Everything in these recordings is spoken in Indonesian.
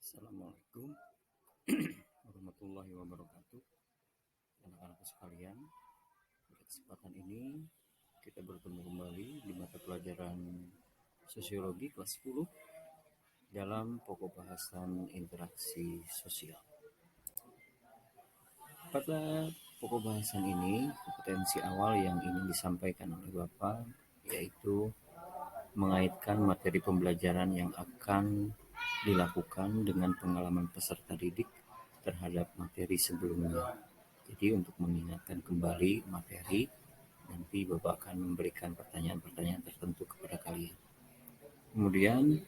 Assalamualaikum warahmatullahi wabarakatuh. Anak-anak sekalian, pada kesempatan ini kita bertemu kembali di mata pelajaran Sosiologi kelas 10 dalam pokok bahasan interaksi sosial. Pada pokok bahasan ini, kompetensi awal yang ingin disampaikan oleh Bapak yaitu mengaitkan materi pembelajaran yang akan dilakukan dengan pengalaman peserta didik terhadap materi sebelumnya. Jadi untuk mengingatkan kembali materi, nanti Bapak akan memberikan pertanyaan-pertanyaan tertentu kepada kalian. Kemudian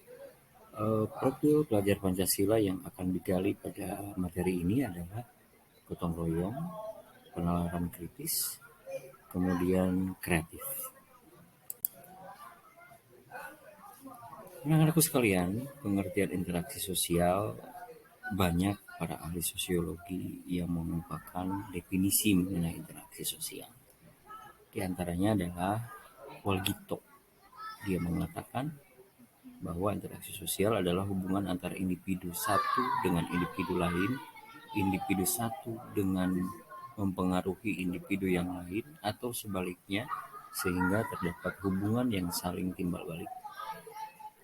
profil pelajar Pancasila yang akan digali pada materi ini adalah gotong royong, penalaran kritis, kemudian kreatif. Anak-anakku sekalian, pengertian interaksi sosial banyak para ahli sosiologi yang mengungkapkan definisi mengenai interaksi sosial. Di antaranya adalah Walgito. Dia mengatakan bahwa interaksi sosial adalah hubungan antara individu satu dengan individu lain, individu satu dengan mempengaruhi individu yang lain, atau sebaliknya, sehingga terdapat hubungan yang saling timbal balik.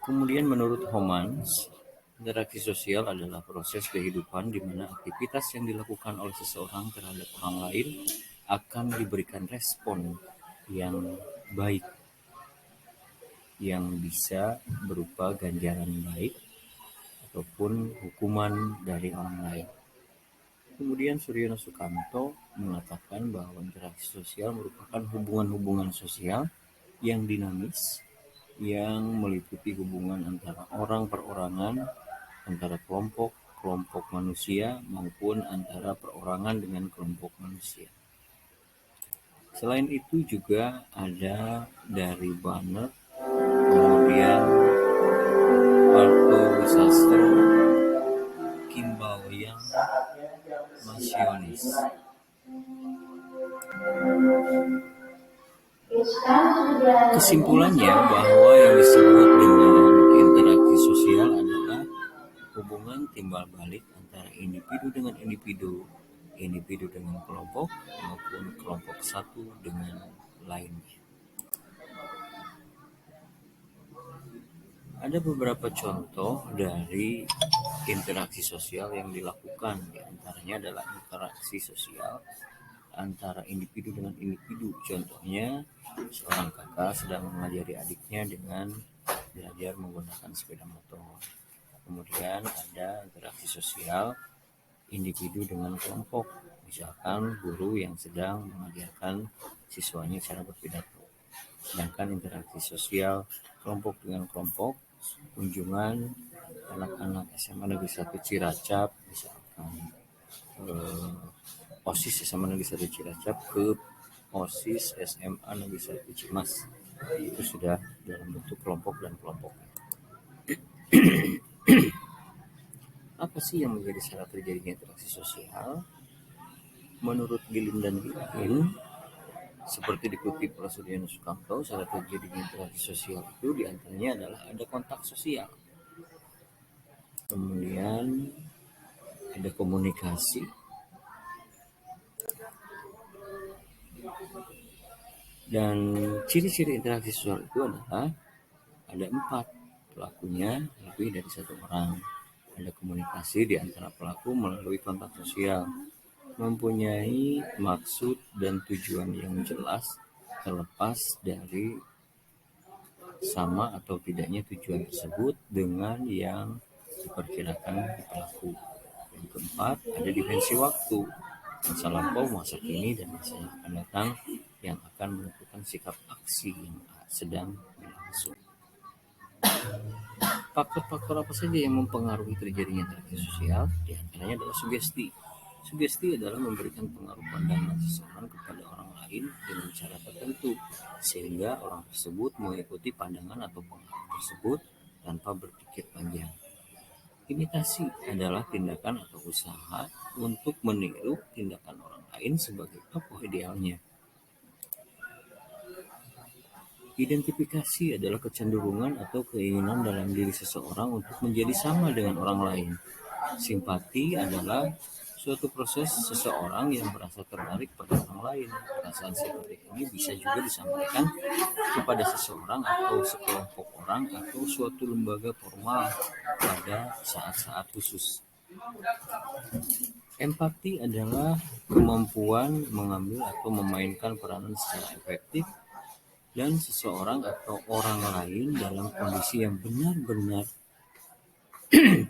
Kemudian menurut Homans, interaksi sosial adalah proses kehidupan di mana aktivitas yang dilakukan oleh seseorang terhadap orang lain akan diberikan respon yang baik, yang bisa berupa ganjaran baik ataupun hukuman dari orang lain. Kemudian Suryono Sukamto mengatakan bahwa interaksi sosial merupakan hubungan-hubungan sosial yang dinamis, yang meliputi hubungan antara orang perorangan, antara kelompok manusia, maupun antara perorangan dengan kelompok manusia. Selain itu juga ada dari Banner, kemudian Parto Wisastro, Kimbal yang Masyonis. Kesimpulannya bahwa yang disebut dengan interaksi sosial adalah hubungan timbal balik antara individu dengan individu, individu dengan kelompok, maupun kelompok satu dengan lainnya. Ada beberapa contoh dari interaksi sosial yang dilakukan, di antaranya adalah interaksi sosial antara individu dengan individu. Contohnya, seorang kakak sedang mengajari adiknya dengan belajar menggunakan sepeda motor. Kemudian ada interaksi sosial individu dengan kelompok, misalkan guru yang sedang mengajarkan siswanya cara berpidato. Sedangkan interaksi sosial kelompok dengan kelompok, kunjungan anak-anak SMA Negeri 1 Cilacap, misalkan OSIS SMA Negeri 1 Cilacap ke OSIS SMA Negeri 1 Cimas, itu sudah dalam bentuk kelompok dan kelompok. Apa sih yang menjadi syarat terjadinya interaksi sosial? Menurut Gilin dan Gilin, seperti dikutip oleh Suryono Sukamto, syarat terjadinya interaksi sosial itu diantaranya adalah ada kontak sosial, kemudian ada komunikasi, dan ciri-ciri interaksi sosial itu adalah ada 4, pelakunya lebih dari 1 orang, ada komunikasi di antara pelaku melalui kontak sosial, mempunyai maksud dan tujuan yang jelas terlepas dari sama atau tidaknya tujuan tersebut dengan yang diperkirakan pelaku. Yang keempat, ada dimensi waktu, masa lampau, masa kini, dan masa yang akan datang, yang akan menentukan sikap aksi yang sedang berlangsung. Faktor-faktor apa saja yang mempengaruhi terjadinya interaksi sosial? Di antaranya adalah sugesti. Sugesti adalah memberikan pengaruh pandangan seseorang kepada orang lain dengan cara tertentu, sehingga orang tersebut mengikuti pandangan atau pengaruh tersebut tanpa berpikir panjang. Imitasi adalah tindakan atau usaha untuk meniru tindakan orang lain sebagai tokoh idealnya. Identifikasi adalah kecenderungan atau keinginan dalam diri seseorang untuk menjadi sama dengan orang lain. Simpati adalah suatu proses seseorang yang merasa tertarik pada orang lain. Perasaan simpati ini bisa juga disampaikan kepada seseorang atau sekelompok orang atau suatu lembaga formal pada saat-saat khusus. Empati adalah kemampuan mengambil atau memainkan peranan secara efektif dan seseorang atau orang lain dalam kondisi yang benar-benar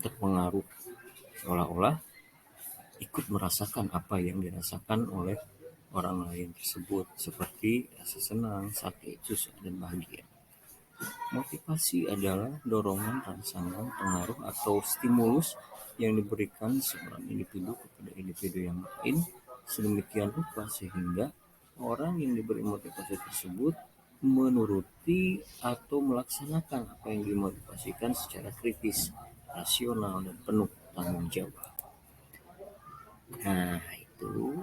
terpengaruh, seolah-olah ikut merasakan apa yang dirasakan oleh orang lain tersebut, seperti rasa senang, sakit, susah, dan bahagia. Motivasi adalah dorongan, rangsangan, pengaruh, atau stimulus yang diberikan seorang individu kepada individu yang lain sedemikian rupa sehingga orang yang diberi motivasi tersebut menuruti atau melaksanakan apa yang dimotivasikan secara kritis, rasional, dan penuh tanggung jawab. Nah, itu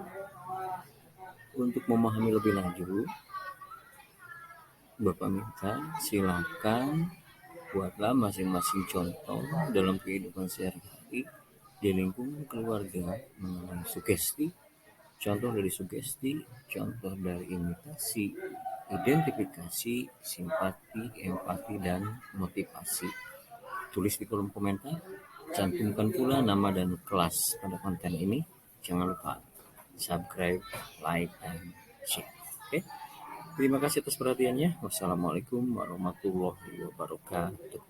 untuk memahami lebih lanjut, Bapak minta silakan buatlah masing-masing contoh dalam kehidupan sehari-hari di lingkungan keluarga mengenai sugesti, contoh dari sugesti, contoh dari imitasi, identifikasi, simpati, empati, dan motivasi. Tulis di kolom komentar, cantumkan pula nama dan kelas pada konten ini. Jangan lupa subscribe, like, dan share. Oke? Terima kasih atas perhatiannya. Wassalamualaikum warahmatullahi wabarakatuh.